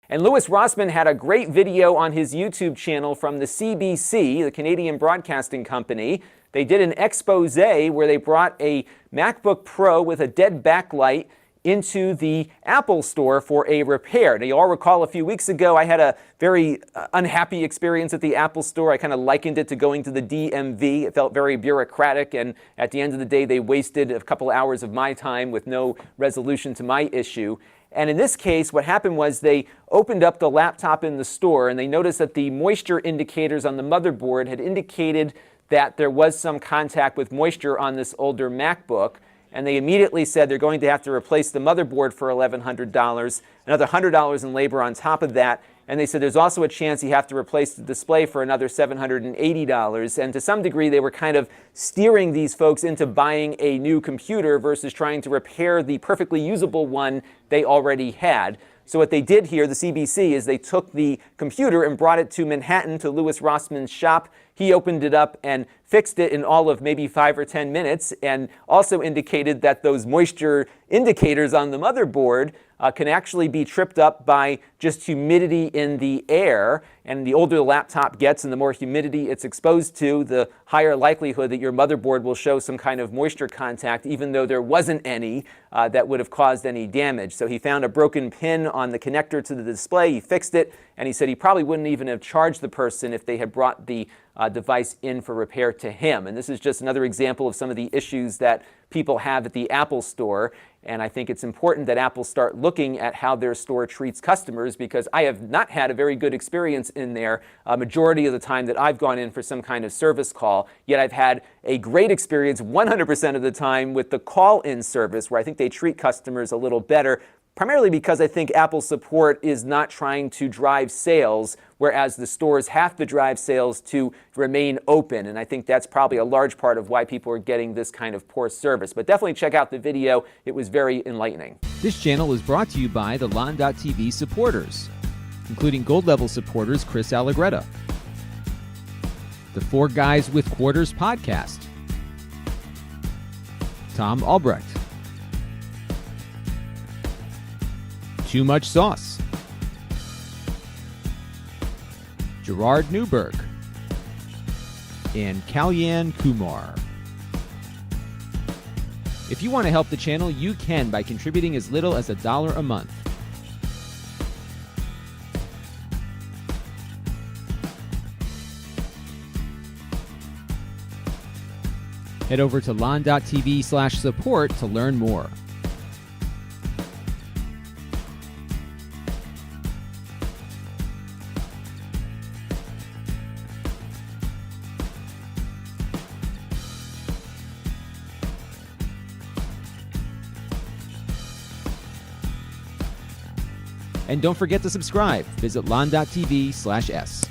And Louis Rossman had a great video on his YouTube channel from the CBC, the Canadian Broadcasting Company. They did an exposé where they brought a MacBook Pro with a dead backlight into the Apple Store for a repair. Now, you all recall a few weeks ago I had a very unhappy experience at the Apple Store. I kind of likened it to going to the DMV. It felt very bureaucratic, and at the end of the day, they wasted a couple hours of my time with no resolution to my issue. And in this case, what happened was they opened up the laptop in the store, and they noticed that the moisture indicators on the motherboard had indicated that there was some contact with moisture on this older MacBook. And they immediately said they're going to have to replace the motherboard for $1,100, another $100 in labor on top of that. And they said there's also a chance you have to replace the display for another $780. And to some degree, they were kind of steering these folks into buying a new computer versus trying to repair the perfectly usable one they already had. So what they did here, the CBC, is they took the computer and brought it to Manhattan to Louis Rossman's shop. He opened it up and fixed it in all of maybe 5 or 10 minutes, and also indicated that those moisture indicators on the motherboard can actually be tripped up by just humidity in the air. And the older the laptop gets and the more humidity it's exposed to, the higher likelihood that your motherboard will show some kind of moisture contact, even though there wasn't any that would have caused any damage. So he found a broken pin on the connector to the display, he fixed it, and he said he probably wouldn't even have charged the person if they had brought the device in for repair to him. And this is just another example of some of the issues that people have at the Apple Store. And I think it's important that Apple start looking at how their store treats customers, because I have not had a very good experience in there a majority of the time that I've gone in for some kind of service call. Yet I've had a great experience 100% of the time with the call-in service, where I think they treat customers a little better, primarily because I think Apple support is not trying to drive sales, whereas the stores have to drive sales to remain open. And I think that's probably a large part of why people are getting this kind of poor service. But definitely check out the video. It was very enlightening. This channel is brought to you by the Lon.TV supporters, including gold-level supporters Chris Allegretta, the Four Guys with Quarters podcast, Tom Albrecht, Too Much Sauce, Gerard Nuberg, and Kalyan Kumar. If you want to help the channel, you can by contributing as little as $1 a month. Head over to Lon.TV/support to learn more. And don't forget to subscribe. Visit Lon.TV/S.